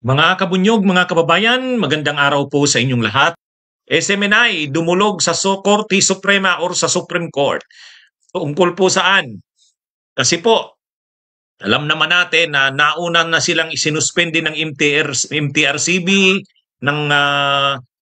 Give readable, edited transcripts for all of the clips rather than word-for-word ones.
Mga kabunyog, mga kababayan, magandang araw po sa inyong lahat. SMNI dumulog sa Korte Suprema or sa Supreme Court. Tungkol po saan? Kasi po, alam naman natin na nauna na silang isinuspende ng MTRCB ng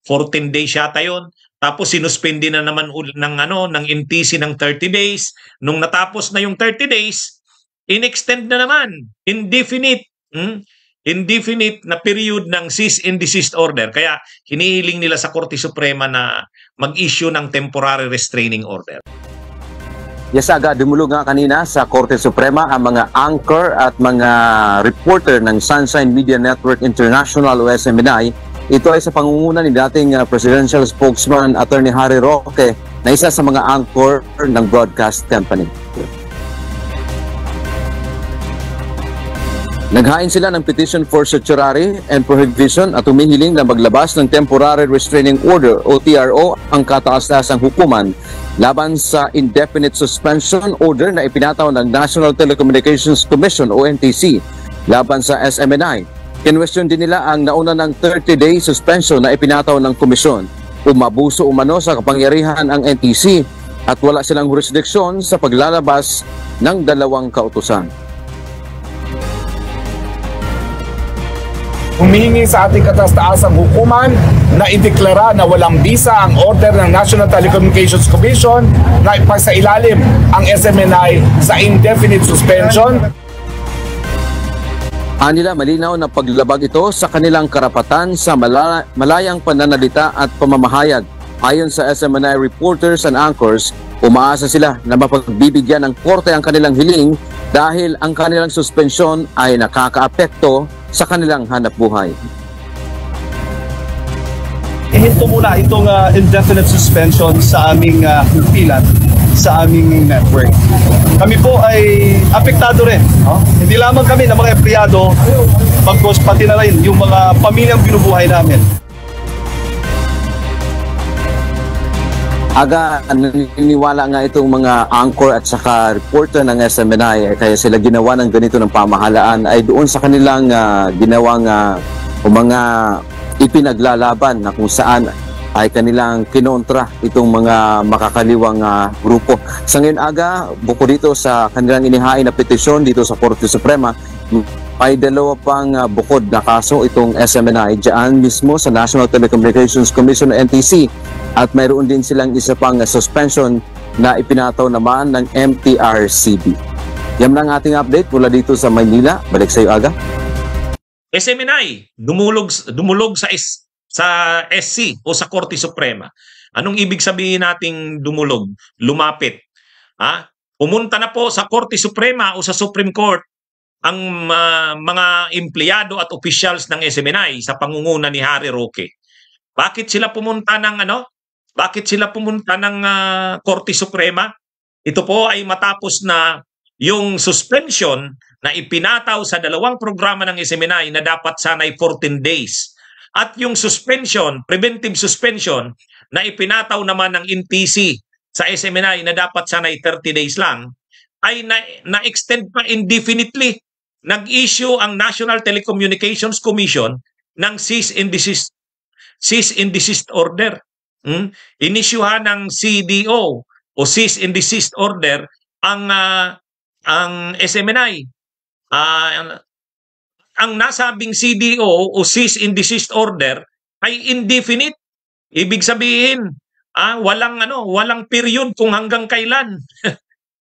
14 days yata yon. Tapos sinuspende na naman ng NTC ng 30 days. Nung natapos na yung 30 days, inextend na naman, indefinite. Indefinite na period ng cease and desist order. Kaya hinihiling nila sa Korte Suprema na mag-issue ng temporary restraining order. Yes, aga, dumulog nga kanina sa Korte Suprema ang mga anchor at mga reporter ng Sunshine Media Network International o SMNI. Ito ay sa pangunguna ni dating presidential spokesman Attorney Harry Roque na isa sa mga anchor ng broadcast company. Naghain sila ng petition for certiorari and prohibition at humihiling na maglabas ng temporary restraining order o TRO ang kataas-tasang hukuman laban sa indefinite suspension order na ipinataw ng National Telecommunications Commission o NTC laban sa SMNI. Kinwestiyon din nila ang nauna ng 30-day suspension na ipinataw ng komisyon. Umabuso umano sa kapangyarihan ang NTC at wala silang jurisdiksyon sa paglalabas ng dalawang kautusan. Humihingi sa ating kataas-taasang hukuman na ideklara na walang bisa ang order ng National Telecommunications Commission na ipasailalim ang SMNI sa indefinite suspension. Anila malinaw na paglabag ito sa kanilang karapatan sa malayang pananalita at pamamahayag. Ayon sa SMNI reporters and anchors, umaasa sila na mapagbibigyan ng korte ang kanilang hiling dahil ang kanilang suspensyon ay nakakaapekto sa kanilang hanapbuhay. Ihinto muna itong indefinite suspension sa aming himpilan, sa aming network. Kami po ay apektado rin. Hindi lamang kami na mga empleyado, bagkus pati na rin yung mga pamilyang binubuhay namin. Aga, naniniwala nga itong mga anchor at saka reporter ng SMNI kaya sila ginawa ng ganito ng pamahalaan ay doon sa kanilang ginawang mga ipinaglalaban na kung saan ay kanilang kinontra itong mga makakaliwang grupo. Sa ngayon aga, bukod dito sa kanilang inihain na petisyon dito sa Korte Suprema, ay dalawa pang bukod na kaso itong SMNI dyan mismo sa National Telecommunications Commission NTC. At mayroon din silang isa pang suspension na ipinataw naman ng MTRCB. Yan ang ating update mula dito sa Maynila. Balik sa iyo, Aga. SMNI dumulog sa SC o sa Korte Suprema. Anong ibig sabihin nating dumulog? Lumapit. Pumunta na po sa Korte Suprema o sa Supreme Court ang mga empleyado at officials ng SMNI sa pangunguna ni Harry Roque. Bakit sila pumunta ng Korte Suprema? Ito po ay matapos na yung suspension na ipinataw sa dalawang programa ng SMNI na dapat sanay 14 days. At yung suspension, preventive suspension, na ipinataw naman ng NTC sa SMNI na dapat sanay 30 days lang, ay na-extend pa indefinitely. Nag-issue ang National Telecommunications Commission ng cease and desist order. Inisyuhan ng CDO o cease and desist order ang SMNI. Ang nasabing CDO o cease and desist order ay indefinite. Ibig sabihin, walang period kung hanggang kailan.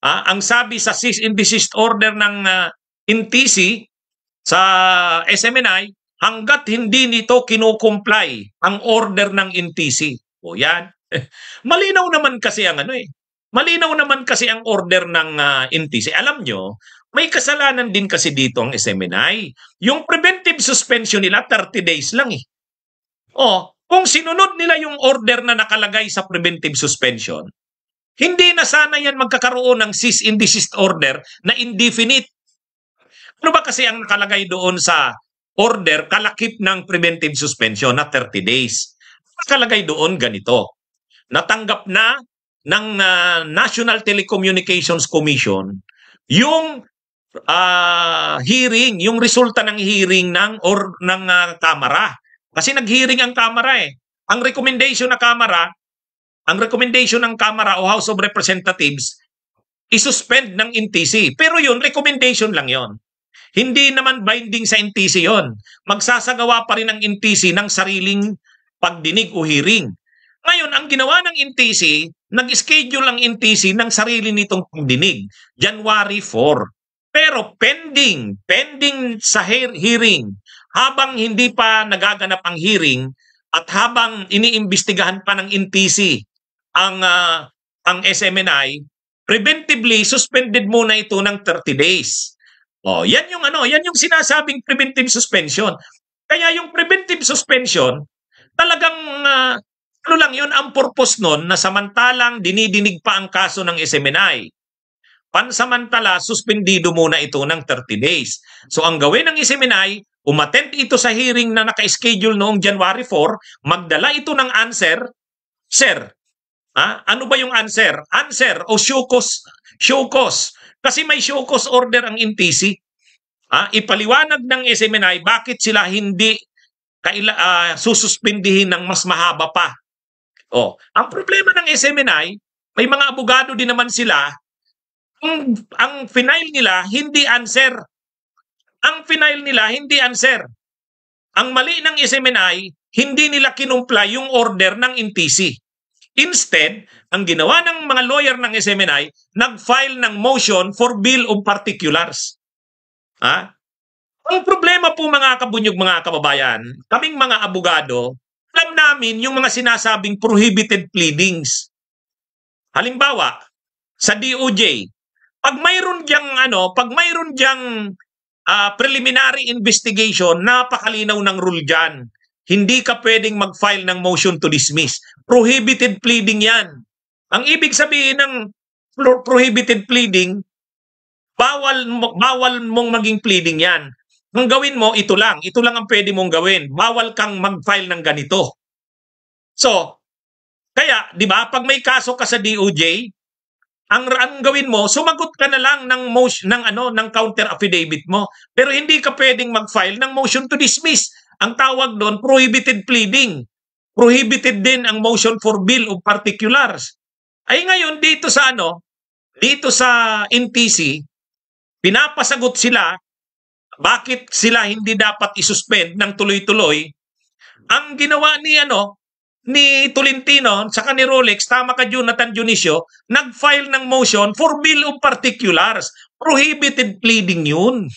Ang sabi sa cease and desist order ng NTC sa SMNI, hanggat hindi nito kino-comply ang order ng NTC. O yan. Malinaw naman kasi ang Malinaw naman kasi ang order ng NTC. Alam nyo, may kasalanan din kasi dito ang SMNI. Yung preventive suspension nila 30 days lang eh. Kung sinunod nila yung order na nakalagay sa preventive suspension, hindi na sana yan magkakaroon ng cease and desist order na indefinite. Ano ba kasi ang nakalagay doon sa order kalakip ng preventive suspension na 30 days? Nakalagay doon ganito. Natanggap na ng National Telecommunications Commission yung hearing, yung resulta ng hearing ng Kamara. Kasi nag-hearing ang Kamara eh. Ang recommendation ng Kamara o House of Representatives isuspend ng NTC. Pero yun, recommendation lang yon. Hindi naman binding sa NTC yon. Magsasagawa pa rin ang NTC ng sariling pagdinig o hearing. Ngayon, ang ginawa ng NTC, nag-schedule ang NTC ng sarili nitong pagdinig, January 4. Pero pending sa hearing, habang hindi pa nagaganap ang hearing at habang iniimbestigahan pa ng NTC ang SMNI, preventively suspended muna ito ng 30 days. Yan yung sinasabing preventive suspension. Kaya yung preventive suspension, talagang lang yun ang purpose nun na samantalang dinidinig pa ang kaso ng SMNI. Pansamantala, suspendido muna ito ng 30 days. So ang gawin ng SMNI, umattend ito sa hearing na naka-schedule noong January 4, magdala ito ng answer. Sir, ano ba yung answer? Answer o show cause. Kasi may show cause order ang NTC. Ipaliwanag ng SMNI bakit sila hindi sususpindihin ng mas mahaba pa. Ang problema ng SMNI, may mga abogado din naman sila, ang final nila hindi answer. Ang mali ng SMNI, hindi nila kinumply yung order ng NTC. Instead, ang ginawa ng mga lawyer ng SMNI, nag-file ng motion for bill of particulars. Ang problema po mga kabunyog, mga kababayan, kaming mga abogado, alam namin yung mga sinasabing prohibited pleadings. Halimbawa, sa DOJ, pag mayroon diyang preliminary investigation, napakalinaw ng rule dyan. Hindi ka pwedeng mag-file ng motion to dismiss. Prohibited pleading yan. Ang ibig sabihin ng prohibited pleading, bawal mong maging pleading yan. Ang gawin mo, ito lang ang pwede mong gawin. Bawal kang mag-file ng ganito. So, kaya, di ba, pag may kaso ka sa DOJ, ang gawin mo, sumagot ka na lang ng counter affidavit mo. Pero hindi ka pwedeng mag-file ng motion to dismiss. Ang tawag doon, prohibited pleading. Prohibited din ang motion for bill of particulars. Ay ngayon, dito sa NTC, pinapasagot sila, bakit sila hindi dapat isuspend ng tuloy-tuloy. Ang ginawa ni Tolentino, saka ni Rolex, tama ka Jonathan Dionisio, nag-file ng motion for bill of particulars. Prohibited pleading yun.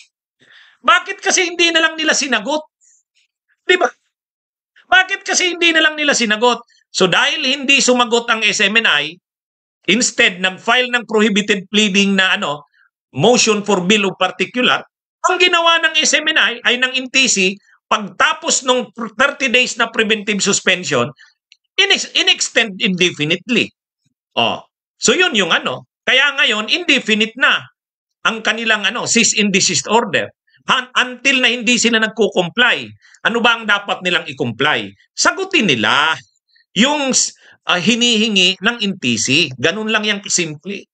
Bakit kasi hindi na lang nila sinagot? Diba? Bakit kasi hindi na lang nila sinagot? So dahil hindi sumagot ang SMNI, instead nag-file ng prohibited pleading na motion for bill of particular, ang ginawa ng SMNI ay ng NTC, pagtapos ng 30 days na preventive suspension, in-extend indefinitely. So yun yung Kaya ngayon, indefinite na ang kanilang cease and desist order. Until na hindi sila nagko-comply. Ano ba ang dapat nilang i-comply? Sagutin nila yung hinihingi ng NTC. Ganun lang yung simple.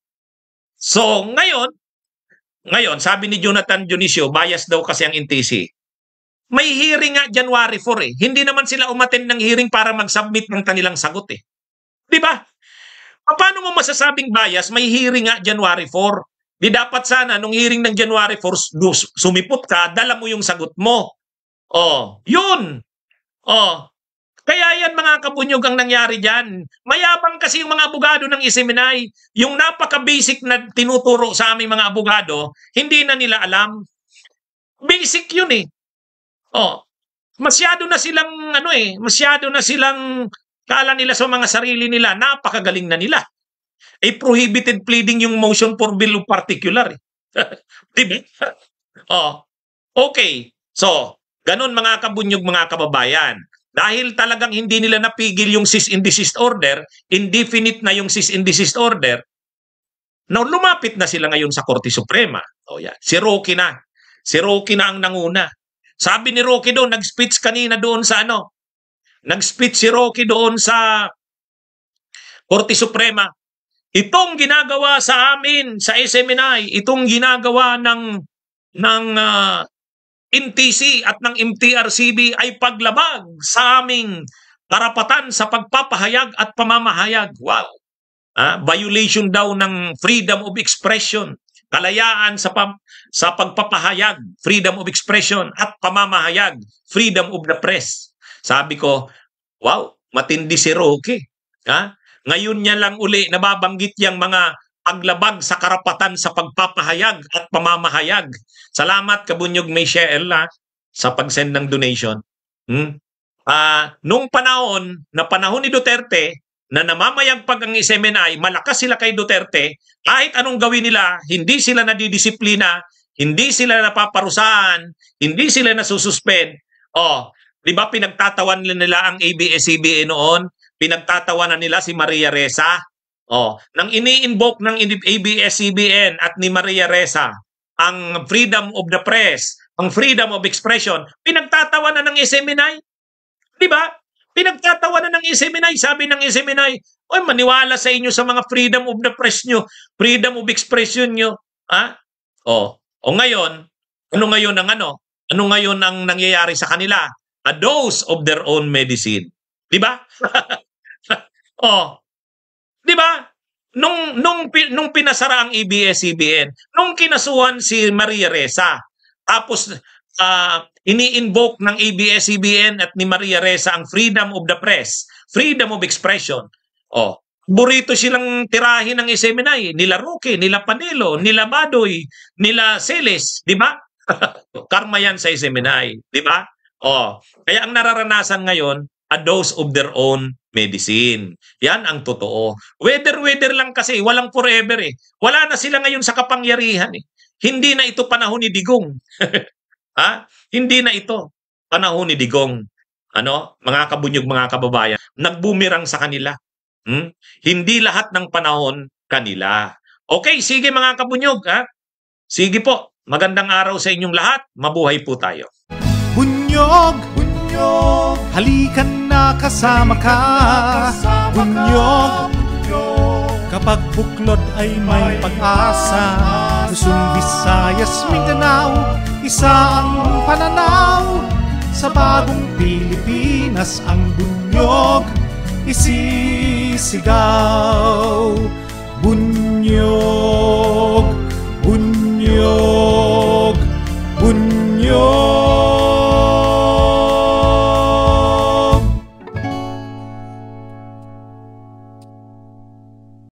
So ngayon, sabi ni Jonathan Dionisio, bias daw kasi ang NTC. May hearing nga January 4 eh. Hindi naman sila umattend ng hearing para mag-submit ng kanilang sagot eh. Di ba? Paano mo masasabing bias? May hearing nga January 4. Di dapat sana nung hearing ng January 4, sumipot ka, dala mo yung sagot mo. Yun. Kaya yan mga kabunyog ang nangyari dyan. Mayabang kasi yung mga abogado ng SMNI. Yung napaka-basic na tinuturo sa aming mga abogado, hindi na nila alam. Basic yun eh. Masyado na silang kala nila sa mga sarili nila, napakagaling na nila. Prohibited pleading yung motion for bill of particular. Diba? Okay. So, ganun mga kabunyog, mga kababayan. Dahil talagang hindi nila napigil yung cease and desist order, indefinite na yung cease and desist order, now lumapit na sila ngayon sa Korte Suprema. Yan. Si Roque na ang nanguna. Sabi ni Roque doon, nag-speech kanina doon sa nag-speech si Roque doon sa Korte Suprema. Itong ginagawa sa amin, sa SMNI, itong ginagawa ng ng NTC at ng MTRCB ay paglabag sa aming karapatan sa pagpapahayag at pamamahayag. Wow! Violation daw ng freedom of expression, kalayaan sa pagpapahayag, freedom of expression at pamamahayag, freedom of the press. Sabi ko, wow, matindi si Roque. Ngayon niya lang uli nababanggit yung mga paglabag sa karapatan sa pagpapahayag at pamamahayag. Salamat Kabunyog Michelle sa pag-send ng donation. Nung panahon ni Duterte na namamayagpag ang SMNI, malakas sila kay Duterte, kahit anong gawin nila, hindi sila nadidisiplina, hindi sila napaparusahan, hindi sila nasususpend. Di ba pinagtatawan nila ang ABS-CBN noon? Pinagtatawanan nila si Maria Ressa. Nang ini-invoke ng ABS-CBN at ni Maria Ressa ang freedom of the press, ang freedom of expression, pinagtatawanan ng SMNI. Di ba? Pinagtatawanan ng SMNI. Sabi ng SMNI, maniwala sa inyo sa mga freedom of the press nyo, freedom of expression nyo. Ngayon, ano ngayon ang nangyayari sa kanila? A dose of their own medicine. Di ba? Di ba? Nung pinasara ang ABS-CBN, nung kinasuhan si Maria Ressa, tapos ini-invoke ng ABS-CBN at ni Maria Ressa ang freedom of the press, freedom of expression. Burrito silang tirahin ng SMNI, nila Roque, nila Panelo, nila Badoy, nila Celes, di ba? Karma yan sa SMNI, di ba? Kaya ang nararanasan ngayon, a dose of their own medicine. Yan ang totoo. Weather lang kasi, walang forever eh. Wala na sila ngayon sa kapangyarihan eh. Hindi na ito panahon ni Digong. Hindi na ito panahon ni Digong. Mga kabunyog, mga kababayan, nagbumirang sa kanila. Hindi lahat ng panahon kanila. Okay, sige mga kabunyog. Sige po, magandang araw sa inyong lahat. Mabuhay po tayo. Bunyog, halikan na kasama ka. Bunyog, kapag buklod ay may pag-asa. Luzon, Visayas, Mindanao, isa ang pananaw. Sa bagong Pilipinas ang bunyog isisigaw. Bunyog.